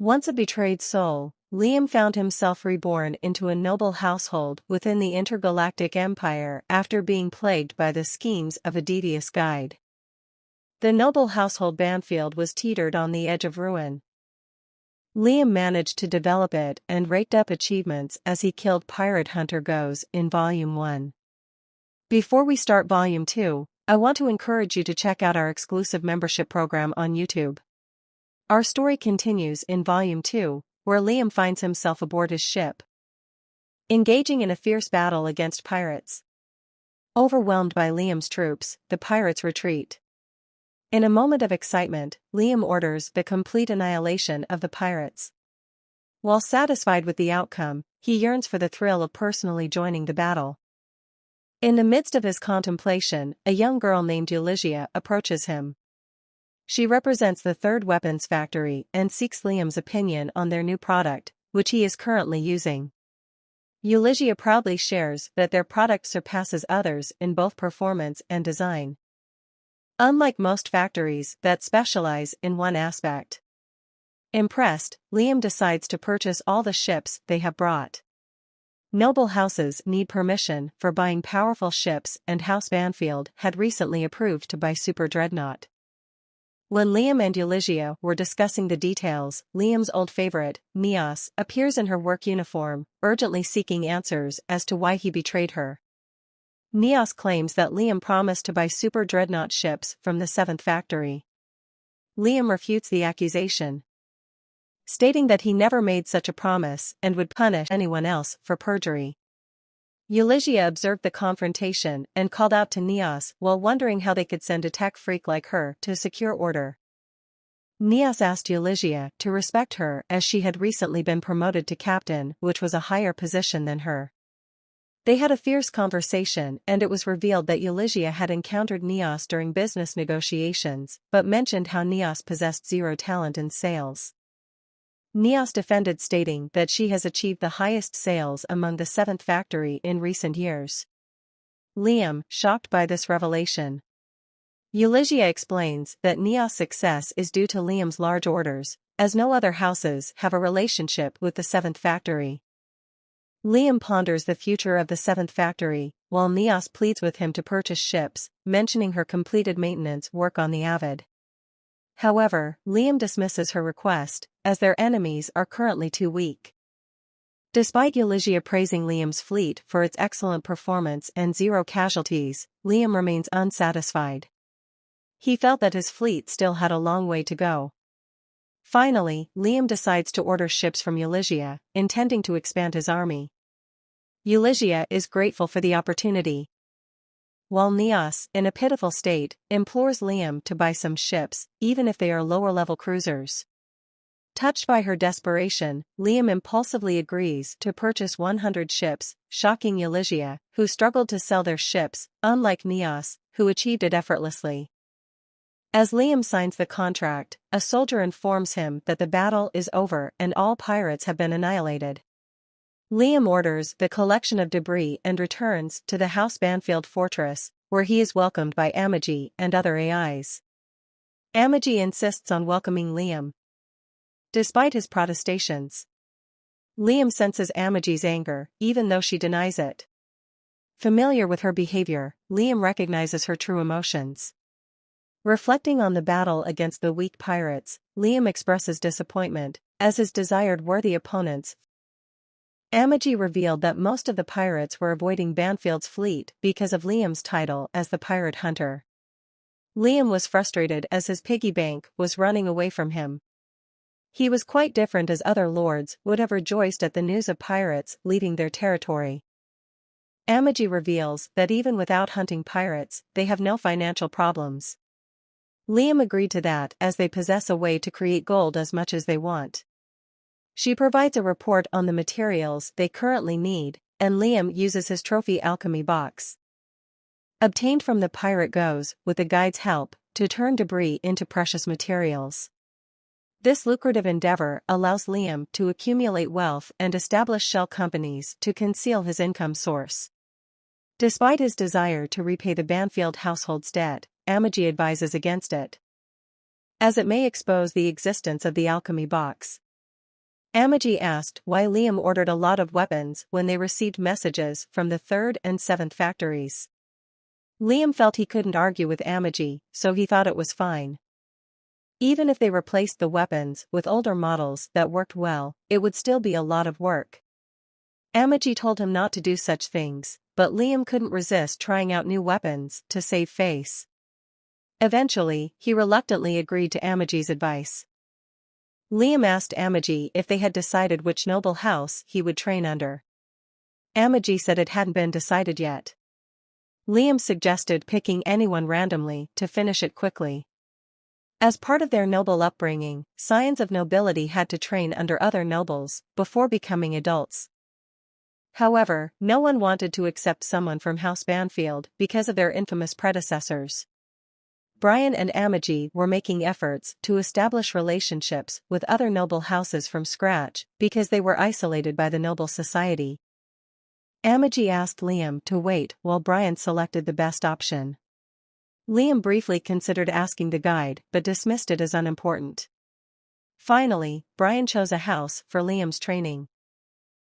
Once a betrayed soul, Liam found himself reborn into a noble household within the intergalactic empire after being plagued by the schemes of a devious guide. The noble household Banfield was teetered on the edge of ruin. Liam managed to develop it and raked up achievements as he killed Pirate Hunter Goes in Volume 1. Before we start Volume 2, I want to encourage you to check out our exclusive membership program on YouTube. Our story continues in Volume 2, where Liam finds himself aboard his ship, engaging in a fierce battle against pirates. Overwhelmed by Liam's troops, the pirates retreat. In a moment of excitement, Liam orders the complete annihilation of the pirates. While satisfied with the outcome, he yearns for the thrill of personally joining the battle. In the midst of his contemplation, a young girl named Eulygia approaches him. She represents the Third Weapons Factory and seeks Liam's opinion on their new product, which he is currently using. Eulygia proudly shares that their product surpasses others in both performance and design. Unlike most factories that specialize in one aspect. Impressed, Liam decides to purchase all the ships they have brought. Noble houses need permission for buying powerful ships, and House Banfield had recently approved to buy Super Dreadnought. When Liam and Eulygia were discussing the details, Liam's old favorite, Neos, appears in her work uniform, urgently seeking answers as to why he betrayed her. Neos claims that Liam promised to buy Super Dreadnought ships from the 7th Factory. Liam refutes the accusation, stating that he never made such a promise and would punish anyone else for perjury. Eulygia observed the confrontation and called out to Neos while wondering how they could send a tech freak like her to secure order. Neos asked Eulygia to respect her as she had recently been promoted to captain, which was a higher position than her. They had a fierce conversation, and it was revealed that Eulygia had encountered Neos during business negotiations, but mentioned how Neos possessed zero talent in sales. Neos defended, stating that she has achieved the highest sales among the 7th Factory in recent years. Liam, shocked by this revelation. Eulygia explains that Neos' success is due to Liam's large orders, as no other houses have a relationship with the 7th Factory. Liam ponders the future of the 7th Factory, while Neos pleads with him to purchase ships, mentioning her completed maintenance work on the Avid. However, Liam dismisses her request, as their enemies are currently too weak. Despite Eulygia praising Liam's fleet for its excellent performance and zero casualties, Liam remains unsatisfied. He felt that his fleet still had a long way to go. Finally, Liam decides to order ships from Eulygia, intending to expand his army. Eulygia is grateful for the opportunity, while Neos, in a pitiful state, implores Liam to buy some ships, even if they are lower-level cruisers. Touched by her desperation, Liam impulsively agrees to purchase 100 ships, shocking Eulygia, who struggled to sell their ships, unlike Neos, who achieved it effortlessly. As Liam signs the contract, a soldier informs him that the battle is over and all pirates have been annihilated. Liam orders the collection of debris and returns to the House Banfield fortress, where he is welcomed by Amagi and other AIs. Amagi insists on welcoming Liam, despite his protestations. Liam senses Amagi's anger, even though she denies it. Familiar with her behavior, Liam recognizes her true emotions. Reflecting on the battle against the weak pirates, Liam expresses disappointment, as his desired worthy opponents. Amagi revealed that most of the pirates were avoiding Banfield's fleet because of Liam's title as the Pirate Hunter. Liam was frustrated as his piggy bank was running away from him. He was quite different, as other lords would have rejoiced at the news of pirates leaving their territory. Amagi reveals that even without hunting pirates, they have no financial problems. Liam agreed to that, as they possess a way to create gold as much as they want. She provides a report on the materials they currently need, and Liam uses his trophy alchemy box, obtained from the pirate Goes, with the guide's help, to turn debris into precious materials. This lucrative endeavor allows Liam to accumulate wealth and establish shell companies to conceal his income source. Despite his desire to repay the Banfield household's debt, Amagi advises against it, as it may expose the existence of the alchemy box. Amagi asked why Liam ordered a lot of weapons when they received messages from the 3rd and 7th factories. Liam felt he couldn't argue with Amagi, so he thought it was fine. Even if they replaced the weapons with older models that worked well, it would still be a lot of work. Amagi told him not to do such things, but Liam couldn't resist trying out new weapons to save face. Eventually, he reluctantly agreed to Amagi's advice. Liam asked Amagi if they had decided which noble house he would train under. Amagi said it hadn't been decided yet. Liam suggested picking anyone randomly to finish it quickly. As part of their noble upbringing, scions of nobility had to train under other nobles before becoming adults. However, no one wanted to accept someone from House Banfield because of their infamous predecessors. Brian and Amagi were making efforts to establish relationships with other noble houses from scratch because they were isolated by the noble society. Amagi asked Liam to wait while Brian selected the best option. Liam briefly considered asking the guide but dismissed it as unimportant. Finally, Brian chose a house for Liam's training.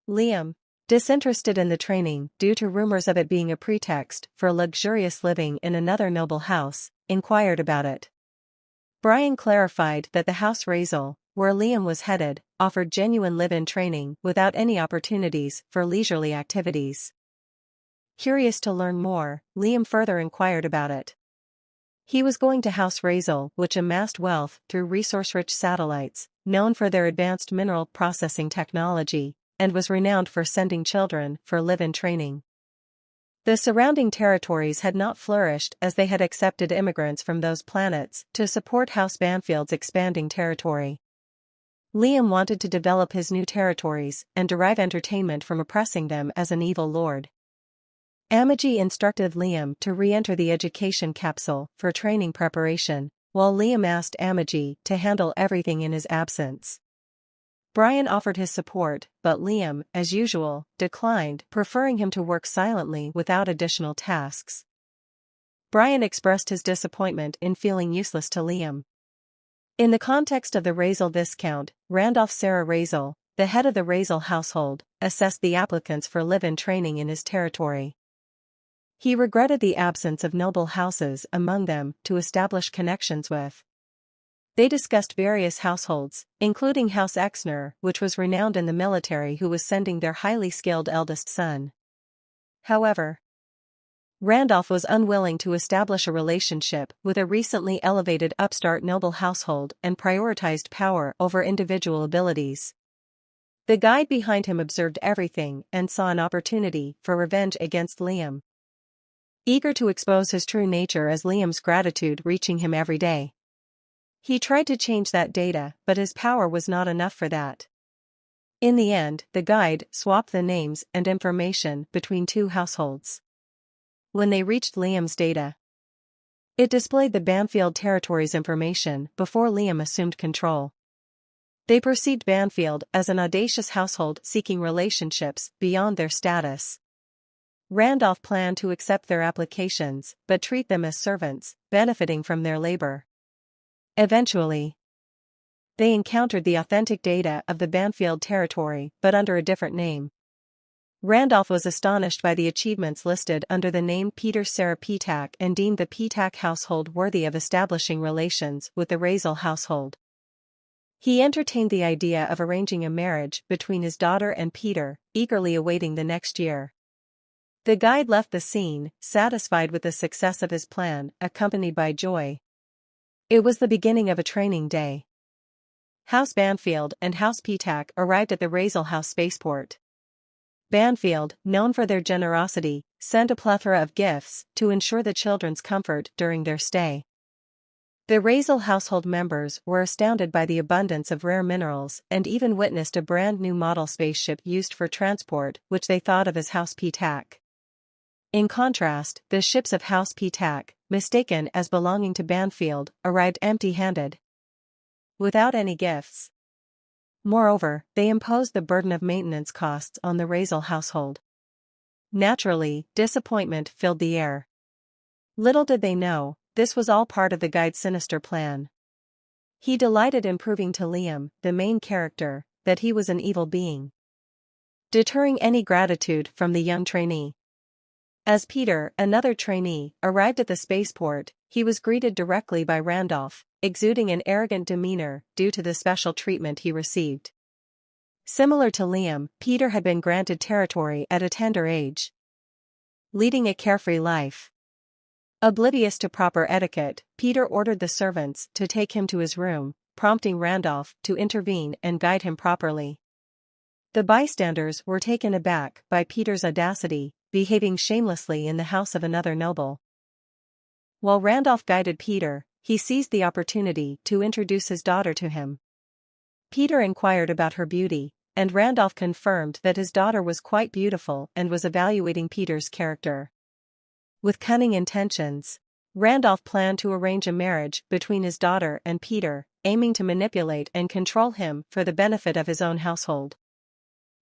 Liam, disinterested in the training due to rumors of it being a pretext for luxurious living in another noble house, inquired about it. Brian clarified that the house Raisel, where Liam was headed, offered genuine live-in training without any opportunities for leisurely activities. Curious to learn more, Liam further inquired about it. He was going to House Raisel, which amassed wealth through resource-rich satellites, known for their advanced mineral processing technology, and was renowned for sending children for live-in training. The surrounding territories had not flourished as they had accepted immigrants from those planets to support House Banfield's expanding territory. Liam wanted to develop his new territories and derive entertainment from oppressing them as an evil lord. Amagi instructed Liam to re-enter the education capsule for training preparation, while Liam asked Amagi to handle everything in his absence. Brian offered his support, but Liam, as usual, declined, preferring him to work silently without additional tasks. Brian expressed his disappointment in feeling useless to Liam. In the context of the Raisel viscount, Randolph Sarah Raisel, the head of the Raisel household, assessed the applicants for live-in training in his territory. He regretted the absence of noble houses among them to establish connections with. They discussed various households, including House Exner, which was renowned in the military, who was sending their highly skilled eldest son. However, Randolph was unwilling to establish a relationship with a recently elevated upstart noble household and prioritized power over individual abilities. The guide behind him observed everything and saw an opportunity for revenge against Liam. Eager to expose his true nature as Liam's gratitude reaching him every day. He tried to change that data, but his power was not enough for that. In the end, the guide swapped the names and information between two households. When they reached Liam's data, it displayed the Banfield territory's information before Liam assumed control. They perceived Banfield as an audacious household seeking relationships beyond their status. Randolph planned to accept their applications but treat them as servants, benefiting from their labor. Eventually, they encountered the authentic data of the Banfield territory but under a different name. Randolph was astonished by the achievements listed under the name Peter Sarah Petak and deemed the Petak household worthy of establishing relations with the Raisel household. He entertained the idea of arranging a marriage between his daughter and Peter, eagerly awaiting the next year. The guide left the scene, satisfied with the success of his plan, accompanied by joy. It was the beginning of a training day. House Banfield and House Petak arrived at the Raisel House spaceport. Banfield, known for their generosity, sent a plethora of gifts to ensure the children's comfort during their stay. The Raisel household members were astounded by the abundance of rare minerals and even witnessed a brand new model spaceship used for transport, which they thought of as House Petak. In contrast, the ships of House Petak, mistaken as belonging to Banfield, arrived empty-handed, without any gifts. Moreover, they imposed the burden of maintenance costs on the Raisel household. Naturally, disappointment filled the air. Little did they know, this was all part of the guide's sinister plan. He delighted in proving to Liam, the main character, that he was an evil being, deterring any gratitude from the young trainee. As Peter, another trainee, arrived at the spaceport, he was greeted directly by Randolph, exuding an arrogant demeanor due to the special treatment he received. Similar to Liam, Peter had been granted territory at a tender age, leading a carefree life. Oblivious to proper etiquette, Peter ordered the servants to take him to his room, prompting Randolph to intervene and guide him properly. The bystanders were taken aback by Peter's audacity, behaving shamelessly in the house of another noble. While Randolph guided Peter, he seized the opportunity to introduce his daughter to him. Peter inquired about her beauty, and Randolph confirmed that his daughter was quite beautiful and was evaluating Peter's character. With cunning intentions, Randolph planned to arrange a marriage between his daughter and Peter, aiming to manipulate and control him for the benefit of his own household.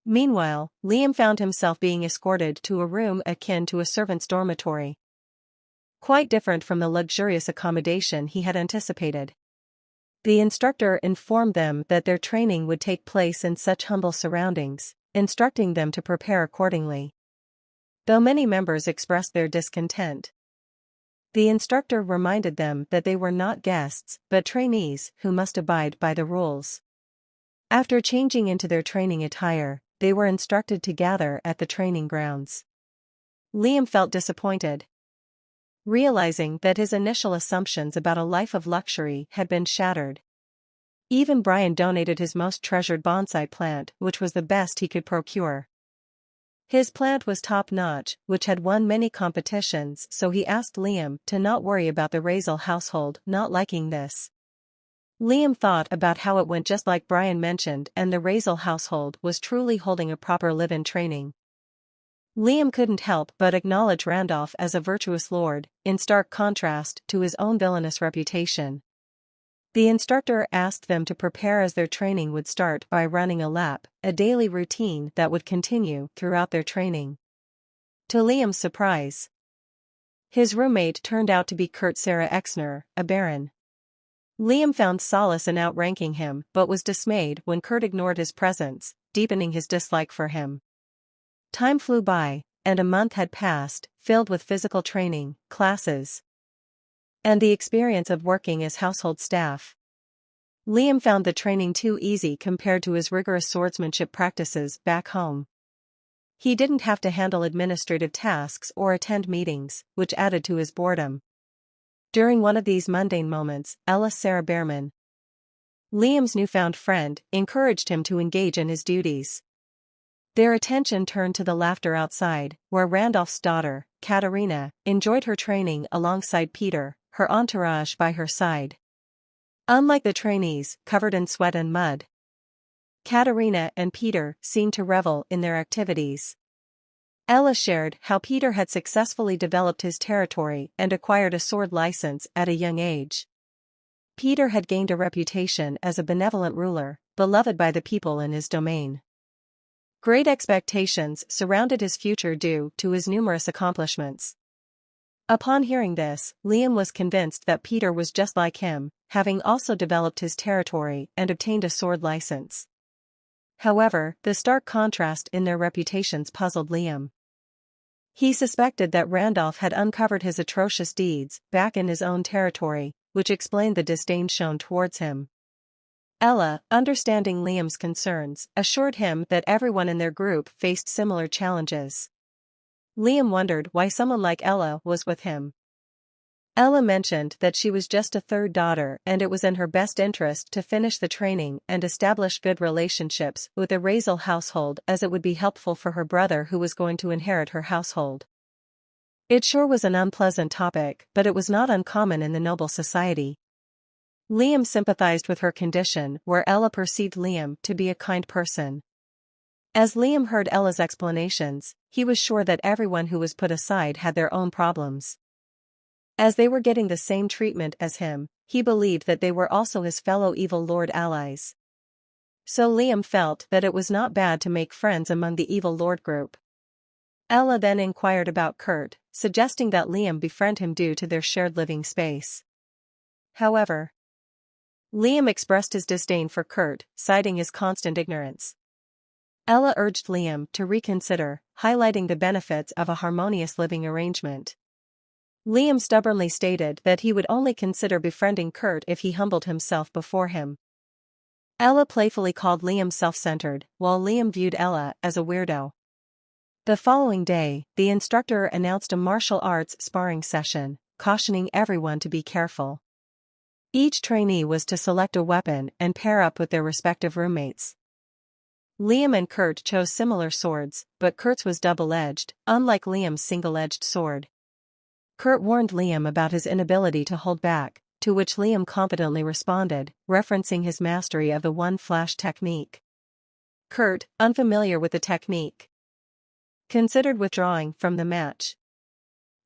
Meanwhile, Liam found himself being escorted to a room akin to a servant's dormitory. Quite different from the luxurious accommodation he had anticipated. The instructor informed them that their training would take place in such humble surroundings, instructing them to prepare accordingly. Though many members expressed their discontent, the instructor reminded them that they were not guests but trainees who must abide by the rules. After changing into their training attire, they were instructed to gather at the training grounds. Liam felt disappointed, realizing that his initial assumptions about a life of luxury had been shattered. Even Brian donated his most treasured bonsai plant, which was the best he could procure. His plant was top-notch, which had won many competitions, so he asked Liam to not worry about the Raisel household not liking this. Liam thought about how it went just like Brian mentioned, and the Raisel household was truly holding a proper live-in training. Liam couldn't help but acknowledge Randolph as a virtuous lord, in stark contrast to his own villainous reputation. The instructor asked them to prepare as their training would start by running a lap, a daily routine that would continue throughout their training. To Liam's surprise, his roommate turned out to be Kurt Sarah Exner, a baron. Liam found solace in outranking him but was dismayed when Kurt ignored his presence, deepening his dislike for him. Time flew by, and a month had passed, filled with physical training, classes, and the experience of working as household staff. Liam found the training too easy compared to his rigorous swordsmanship practices back home. He didn't have to handle administrative tasks or attend meetings, which added to his boredom. During one of these mundane moments, Ella Sarah Behrman, Liam's newfound friend, encouraged him to engage in his duties. Their attention turned to the laughter outside, where Randolph's daughter, Katerina, enjoyed her training alongside Peter, her entourage by her side. Unlike the trainees, covered in sweat and mud, Katerina and Peter seemed to revel in their activities. Ella shared how Peter had successfully developed his territory and acquired a sword license at a young age. Peter had gained a reputation as a benevolent ruler, beloved by the people in his domain. Great expectations surrounded his future due to his numerous accomplishments. Upon hearing this, Liam was convinced that Peter was just like him, having also developed his territory and obtained a sword license. However, the stark contrast in their reputations puzzled Liam. He suspected that Randolph had uncovered his atrocious deeds back in his own territory, which explained the disdain shown towards him. Ella, understanding Liam's concerns, assured him that everyone in their group faced similar challenges. Liam wondered why someone like Ella was with him. Ella mentioned that she was just a third daughter and it was in her best interest to finish the training and establish good relationships with the Raisel household, as it would be helpful for her brother who was going to inherit her household. It sure was an unpleasant topic, but it was not uncommon in the noble society. Liam sympathized with her condition, where Ella perceived Liam to be a kind person. As Liam heard Ella's explanations, he was sure that everyone who was put aside had their own problems. As they were getting the same treatment as him, he believed that they were also his fellow evil lord allies. So Liam felt that it was not bad to make friends among the evil lord group. Ella then inquired about Kurt, suggesting that Liam befriend him due to their shared living space. However, Liam expressed his disdain for Kurt, citing his constant ignorance. Ella urged Liam to reconsider, highlighting the benefits of a harmonious living arrangement. Liam stubbornly stated that he would only consider befriending Kurt if he humbled himself before him. Ella playfully called Liam self-centered, while Liam viewed Ella as a weirdo. The following day, the instructor announced a martial arts sparring session, cautioning everyone to be careful. Each trainee was to select a weapon and pair up with their respective roommates. Liam and Kurt chose similar swords, but Kurt's was double-edged, unlike Liam's single-edged sword. Kurt warned Liam about his inability to hold back, to which Liam confidently responded, referencing his mastery of the one-flash technique. Kurt, unfamiliar with the technique, considered withdrawing from the match.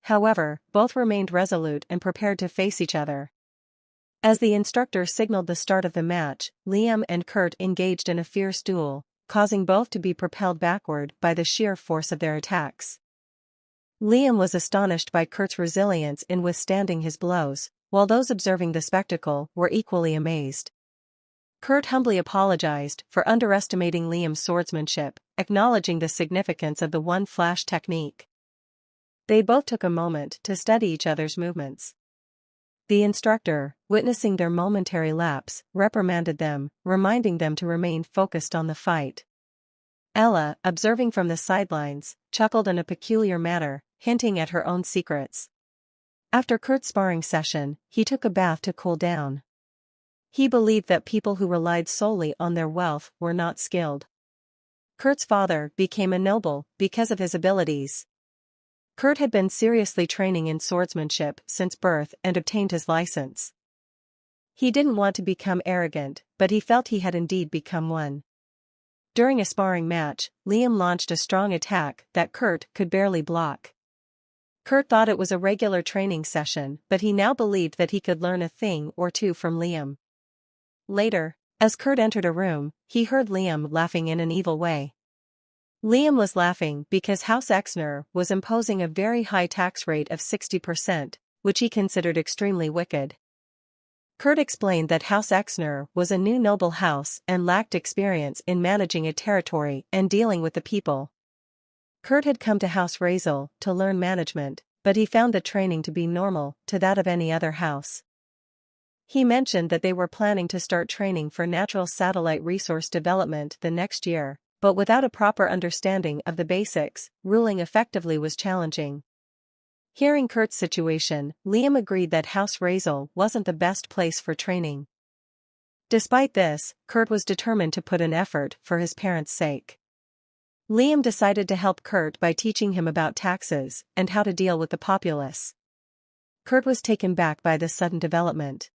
However, both remained resolute and prepared to face each other. As the instructor signaled the start of the match, Liam and Kurt engaged in a fierce duel, causing both to be propelled backward by the sheer force of their attacks. Liam was astonished by Kurt's resilience in withstanding his blows, while those observing the spectacle were equally amazed. Kurt humbly apologized for underestimating Liam's swordsmanship, acknowledging the significance of the one-flash technique. They both took a moment to study each other's movements. The instructor, witnessing their momentary lapse, reprimanded them, reminding them to remain focused on the fight. Ella, observing from the sidelines, chuckled in a peculiar manner, hinting at her own secrets. After Kurt's sparring session, he took a bath to cool down. He believed that people who relied solely on their wealth were not skilled. Kurt's father became a noble because of his abilities. Kurt had been seriously training in swordsmanship since birth and obtained his license. He didn't want to become arrogant, but he felt he had indeed become one. During a sparring match, Liam launched a strong attack that Kurt could barely block. Kurt thought it was a regular training session, but he now believed that he could learn a thing or two from Liam. Later, as Kurt entered a room, he heard Liam laughing in an evil way. Liam was laughing because House Exner was imposing a very high tax rate of 60%, which he considered extremely wicked. Kurt explained that House Exner was a new noble house and lacked experience in managing a territory and dealing with the people. Kurt had come to House Raisel to learn management, but he found the training to be normal to that of any other house. He mentioned that they were planning to start training for natural satellite resource development the next year, but without a proper understanding of the basics, ruling effectively was challenging. Hearing Kurt's situation, Liam agreed that House Raisel wasn't the best place for training. Despite this, Kurt was determined to put in effort for his parents' sake. Liam decided to help Kurt by teaching him about taxes and how to deal with the populace. Kurt was taken back by this sudden development.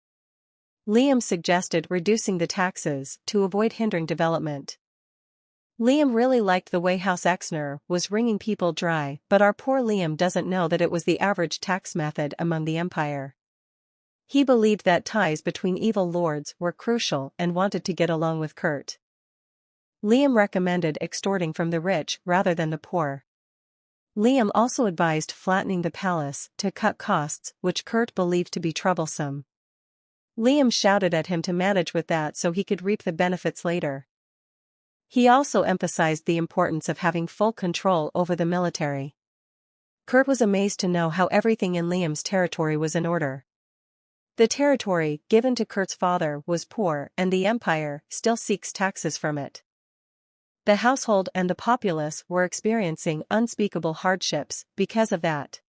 Liam suggested reducing the taxes to avoid hindering development. Liam really liked the way House Exner was wringing people dry, but our poor Liam doesn't know that it was the average tax method among the empire. He believed that ties between evil lords were crucial and wanted to get along with Kurt. Liam recommended extorting from the rich rather than the poor. Liam also advised flattening the palace to cut costs, which Kurt believed to be troublesome. Liam shouted at him to manage with that so he could reap the benefits later. He also emphasized the importance of having full control over the military. Kurt was amazed to know how everything in Liam's territory was in order. The territory given to Kurt's father was poor and the empire still seeks taxes from it. The household and the populace were experiencing unspeakable hardships because of that.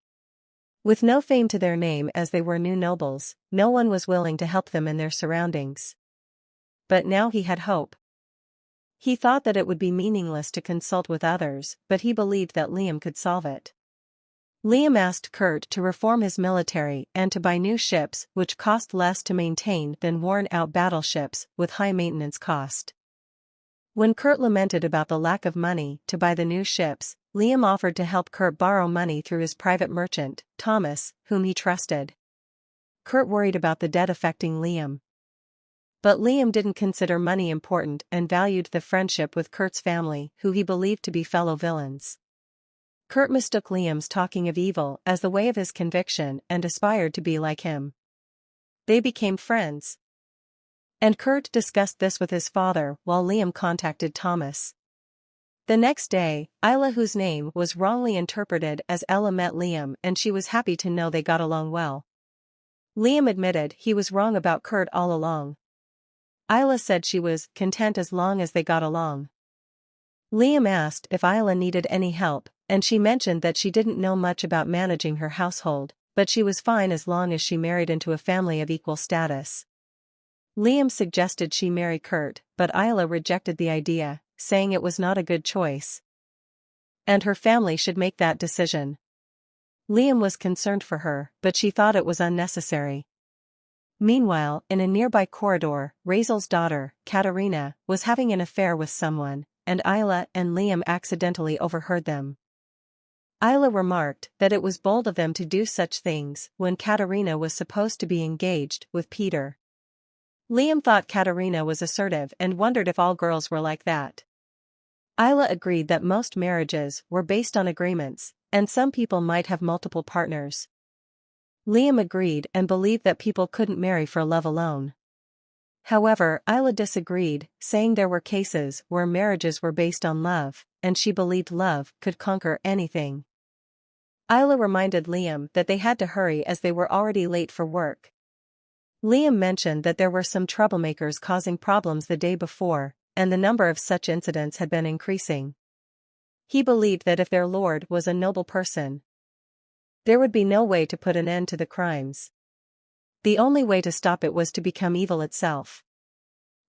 With no fame to their name as they were new nobles, no one was willing to help them in their surroundings. But now he had hope. He thought that it would be meaningless to consult with others, but he believed that Liam could solve it. Liam asked Kurt to reform his military and to buy new ships which cost less to maintain than worn-out battleships with high maintenance cost. When Kurt lamented about the lack of money to buy the new ships, Liam offered to help Kurt borrow money through his private merchant, Thomas, whom he trusted. Kurt worried about the debt affecting Liam. But Liam didn't consider money important and valued the friendship with Kurt's family, who he believed to be fellow villains. Kurt mistook Liam's talking of evil as the way of his conviction and aspired to be like him. They became friends. And Kurt discussed this with his father while Liam contacted Thomas. The next day, Isla, whose name was wrongly interpreted as Ella, met Liam and she was happy to know they got along well. Liam admitted he was wrong about Kurt all along. Isla said she was content as long as they got along. Liam asked if Isla needed any help, and she mentioned that she didn't know much about managing her household, but she was fine as long as she married into a family of equal status. Liam suggested she marry Kurt, but Isla rejected the idea, saying it was not a good choice. And her family should make that decision. Liam was concerned for her, but she thought it was unnecessary. Meanwhile, in a nearby corridor, Raisel's daughter, Katerina, was having an affair with someone, and Isla and Liam accidentally overheard them. Isla remarked that it was bold of them to do such things when Katerina was supposed to be engaged with Peter. Liam thought Katerina was assertive and wondered if all girls were like that. Isla agreed that most marriages were based on agreements, and some people might have multiple partners. Liam agreed and believed that people couldn't marry for love alone. However, Isla disagreed, saying there were cases where marriages were based on love, and she believed love could conquer anything. Isla reminded Liam that they had to hurry as they were already late for work. Liam mentioned that there were some troublemakers causing problems the day before, and the number of such incidents had been increasing. He believed that if their lord was a noble person, there would be no way to put an end to the crimes. The only way to stop it was to become evil itself.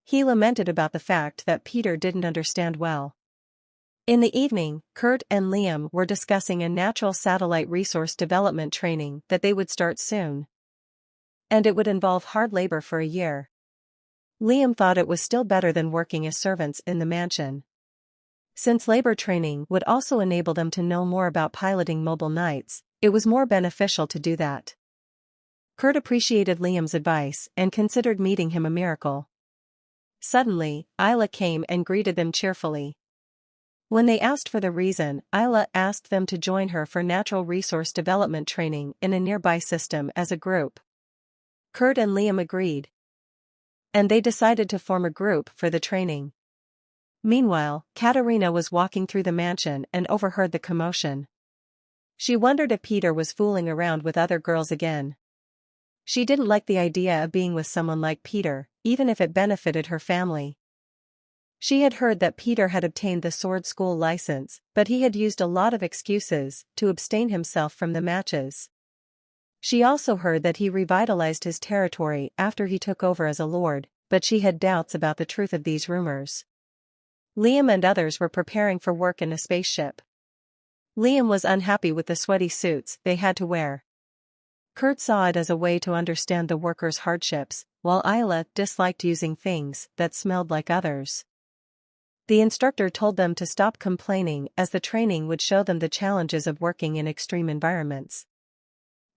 He lamented about the fact that Peter didn't understand well. In the evening, Kurt and Liam were discussing a natural satellite resource development training that they would start soon. And it would involve hard labor for a year. Liam thought it was still better than working as servants in the mansion. Since labor training would also enable them to know more about piloting mobile knights, it was more beneficial to do that. Kurt appreciated Liam's advice and considered meeting him a miracle. Suddenly, Isla came and greeted them cheerfully. When they asked for the reason, Isla asked them to join her for natural resource development training in a nearby system as a group. Kurt and Liam agreed. And they decided to form a group for the training. Meanwhile, Katerina was walking through the mansion and overheard the commotion. She wondered if Peter was fooling around with other girls again. She didn't like the idea of being with someone like Peter, even if it benefited her family. She had heard that Peter had obtained the sword school license, but he had used a lot of excuses to abstain himself from the matches. She also heard that he revitalized his territory after he took over as a lord, but she had doubts about the truth of these rumors. Liam and others were preparing for work in a spaceship. Liam was unhappy with the sweaty suits they had to wear. Kurt saw it as a way to understand the workers' hardships, while Isla disliked using things that smelled like others. The instructor told them to stop complaining as the training would show them the challenges of working in extreme environments.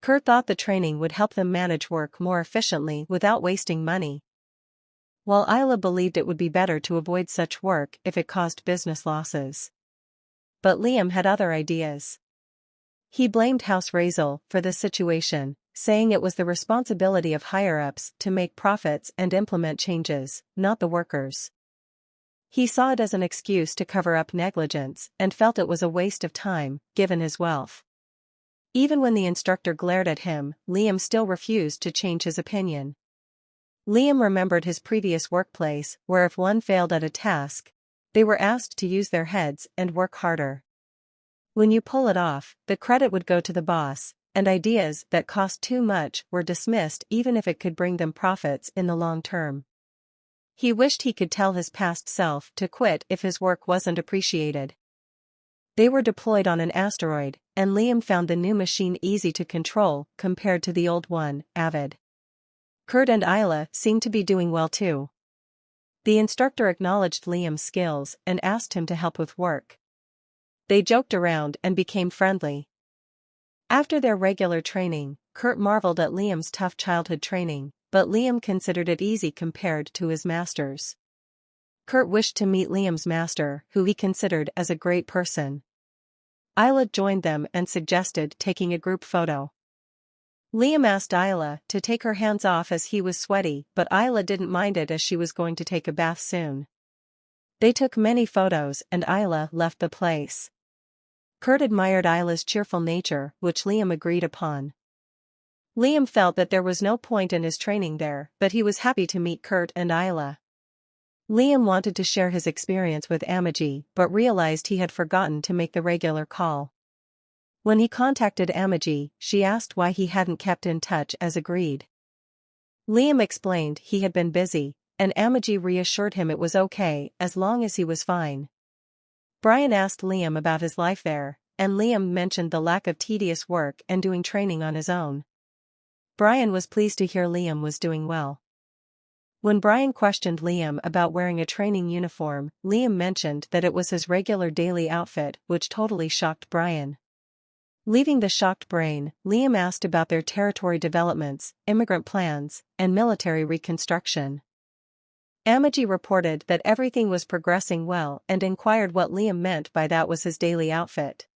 Kurt thought the training would help them manage work more efficiently without wasting money, while Isla believed it would be better to avoid such work if it caused business losses. But Liam had other ideas. He blamed House Raisel for this situation, saying it was the responsibility of higher-ups to make profits and implement changes, not the workers. He saw it as an excuse to cover up negligence and felt it was a waste of time, given his wealth. Even when the instructor glared at him, Liam still refused to change his opinion. Liam remembered his previous workplace, where if one failed at a task, they were asked to use their heads and work harder. When you pull it off, the credit would go to the boss, and ideas that cost too much were dismissed even if it could bring them profits in the long term. He wished he could tell his past self to quit if his work wasn't appreciated. They were deployed on an asteroid, and Liam found the new machine easy to control compared to the old one, Avid. Kurt and Isla seemed to be doing well too. The instructor acknowledged Liam's skills and asked him to help with work. They joked around and became friendly. After their regular training, Kurt marveled at Liam's tough childhood training, but Liam considered it easy compared to his master's. Kurt wished to meet Liam's master, who he considered as a great person. Isla joined them and suggested taking a group photo. Liam asked Isla to take her hands off as he was sweaty, but Isla didn't mind it as she was going to take a bath soon. They took many photos and Isla left the place. Kurt admired Isla's cheerful nature, which Liam agreed upon. Liam felt that there was no point in his training there, but he was happy to meet Kurt and Isla. Liam wanted to share his experience with Amagi, but realized he had forgotten to make the regular call. When he contacted Amagi, she asked why he hadn't kept in touch as agreed. Liam explained he had been busy, and Amagi reassured him it was okay as long as he was fine. Brian asked Liam about his life there, and Liam mentioned the lack of tedious work and doing training on his own. Brian was pleased to hear Liam was doing well. When Brian questioned Liam about wearing a training uniform, Liam mentioned that it was his regular daily outfit, which totally shocked Brian. Leaving the shocked brain, Liam asked about their territory developments, immigrant plans, and military reconstruction. Amagi reported that everything was progressing well and inquired what Liam meant by that was his daily outfit.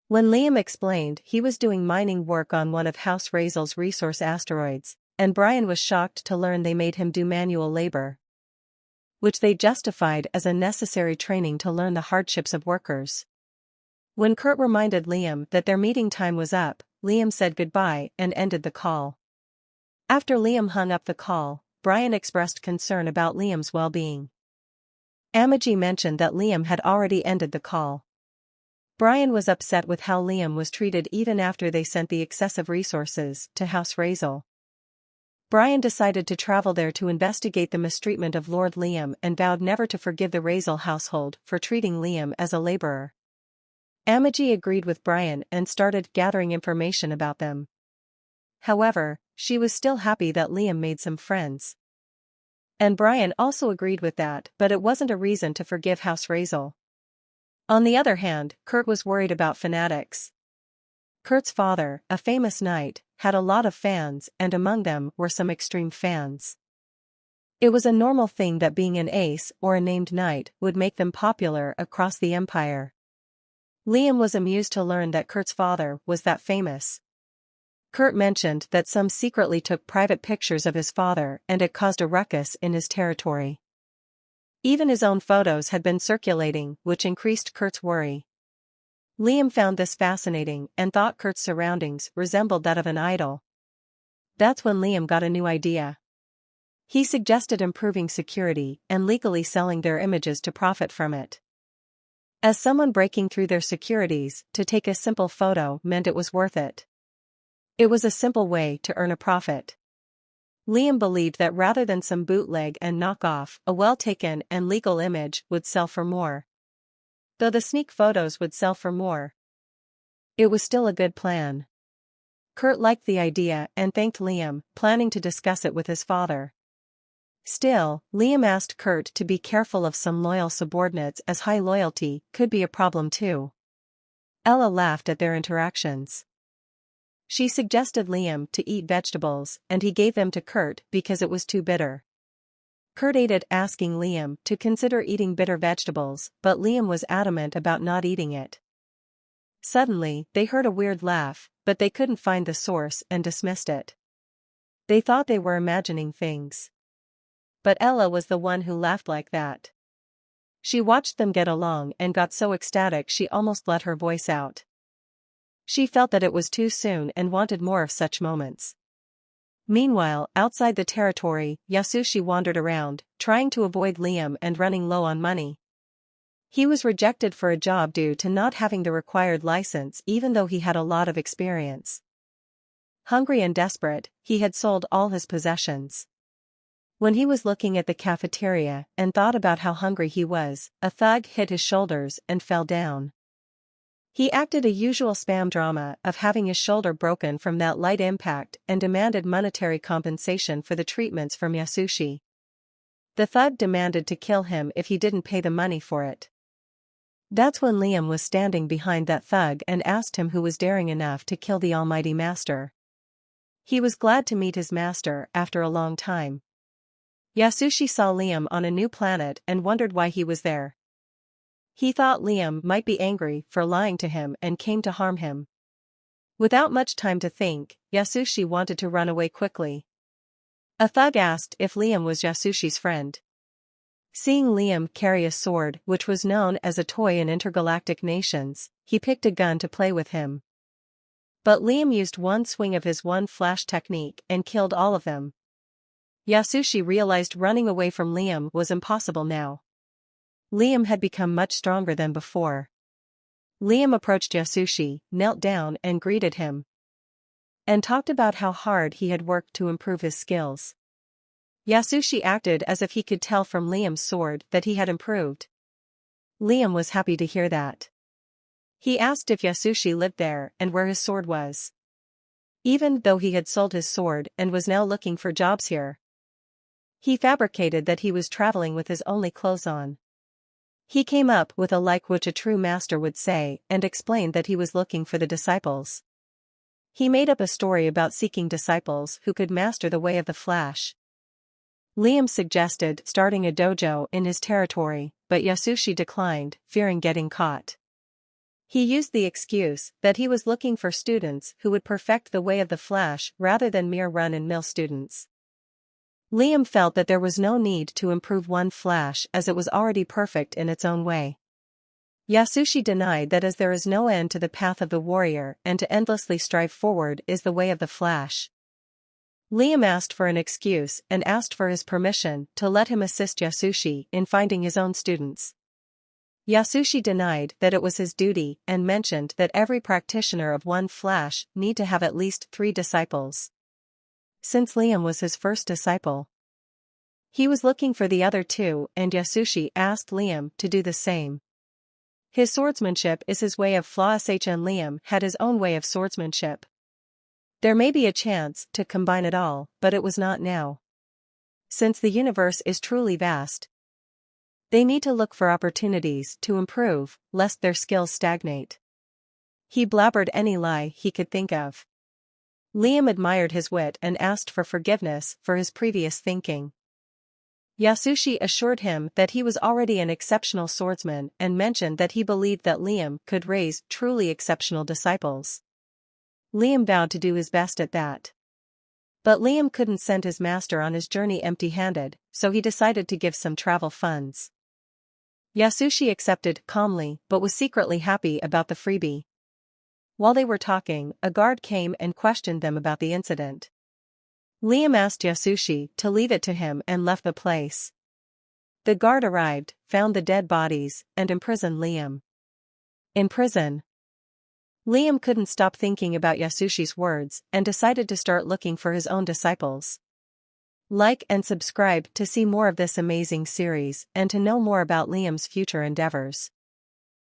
When Liam explained he was doing mining work on one of House Raisel's resource asteroids, and Brian was shocked to learn they made him do manual labor, which they justified as a necessary training to learn the hardships of workers. When Kurt reminded Liam that their meeting time was up, Liam said goodbye and ended the call. After Liam hung up the call, Brian expressed concern about Liam's well-being. Amagi mentioned that Liam had already ended the call. Brian was upset with how Liam was treated even after they sent the excessive resources to House Raisel. Brian decided to travel there to investigate the mistreatment of Lord Liam and vowed never to forgive the Raisel household for treating Liam as a laborer. Amagi agreed with Brian and started gathering information about them. However, she was still happy that Liam made some friends. And Brian also agreed with that, but it wasn't a reason to forgive House Raisel. On the other hand, Kurt was worried about fanatics. Kurt's father, a famous knight, had a lot of fans and among them were some extreme fans. It was a normal thing that being an ace or a named knight would make them popular across the empire. Liam was amused to learn that Kurt's father was that famous. Kurt mentioned that some secretly took private pictures of his father and it caused a ruckus in his territory. Even his own photos had been circulating, which increased Kurt's worry. Liam found this fascinating and thought Kurt's surroundings resembled that of an idol. That's when Liam got a new idea. He suggested improving security and legally selling their images to profit from it. As someone breaking through their securities to take a simple photo meant it was worth it. It was a simple way to earn a profit. Liam believed that rather than some bootleg and knockoff, a well-taken and legal image would sell for more. Though the sneak photos would sell for more, it was still a good plan. Kurt liked the idea and thanked Liam, planning to discuss it with his father. Still, Liam asked Kurt to be careful of some loyal subordinates as high loyalty could be a problem too. Ella laughed at their interactions. She suggested Liam to eat vegetables and he gave them to Kurt because it was too bitter. Kurt ate it, asking Liam to consider eating bitter vegetables, but Liam was adamant about not eating it. Suddenly, they heard a weird laugh, but they couldn't find the source and dismissed it. They thought they were imagining things. But Ella was the one who laughed like that. She watched them get along and got so ecstatic she almost let her voice out. She felt that it was too soon and wanted more of such moments. Meanwhile, outside the territory, Yasushi wandered around, trying to avoid Liam and running low on money. He was rejected for a job due to not having the required license even though he had a lot of experience. Hungry and desperate, he had sold all his possessions. When he was looking at the cafeteria and thought about how hungry he was, a thug hit his shoulders and fell down. He acted a usual spam drama of having his shoulder broken from that light impact and demanded monetary compensation for the treatments from Yasushi. The thug demanded to kill him if he didn't pay the money for it. That's when Liam was standing behind that thug and asked him who was daring enough to kill the almighty master. He was glad to meet his master after a long time. Yasushi saw Liam on a new planet and wondered why he was there. He thought Liam might be angry for lying to him and came to harm him. Without much time to think, Yasushi wanted to run away quickly. A thug asked if Liam was Yasushi's friend. Seeing Liam carry a sword which was known as a toy in intergalactic nations, he picked a gun to play with him. But Liam used one swing of his one flash technique and killed all of them. Yasushi realized running away from Liam was impossible now. Liam had become much stronger than before. Liam approached Yasushi, knelt down and greeted him. And talked about how hard he had worked to improve his skills. Yasushi acted as if he could tell from Liam's sword that he had improved. Liam was happy to hear that. He asked if Yasushi lived there and where his sword was. Even though he had sold his sword and was now looking for jobs here. He fabricated that he was traveling with his only clothes on. He came up with a like which a true master would say and explained that he was looking for the disciples. He made up a story about seeking disciples who could master the way of the Flash. Liam suggested starting a dojo in his territory, but Yasushi declined, fearing getting caught. He used the excuse that he was looking for students who would perfect the way of the Flash rather than mere run-and-mill students. Liam felt that there was no need to improve one Flash as it was already perfect in its own way. Yasushi denied that as there is no end to the path of the warrior and to endlessly strive forward is the way of the Flash. Liam asked for an excuse and asked for his permission to let him assist Yasushi in finding his own students. Yasushi denied that it was his duty and mentioned that every practitioner of one Flash need to have at least 3 disciples. Since Liam was his first disciple, he was looking for the other 2 and Yasushi asked Liam to do the same. His swordsmanship is his way of floss and Liam had his own way of swordsmanship. There may be a chance to combine it all, but it was not now. Since the universe is truly vast, they need to look for opportunities to improve, lest their skills stagnate. He blabbered any lie he could think of. Liam admired his wit and asked for forgiveness for his previous thinking. Yasushi assured him that he was already an exceptional swordsman and mentioned that he believed that Liam could raise truly exceptional disciples. Liam vowed to do his best at that. But Liam couldn't send his master on his journey empty-handed, so he decided to give some travel funds. Yasushi accepted calmly but was secretly happy about the freebie. While they were talking, a guard came and questioned them about the incident. Liam asked Yasushi to leave it to him and left the place. The guard arrived, found the dead bodies, and imprisoned Liam. In prison, Liam couldn't stop thinking about Yasushi's words and decided to start looking for his own disciples. Like and subscribe to see more of this amazing series and to know more about Liam's future endeavors.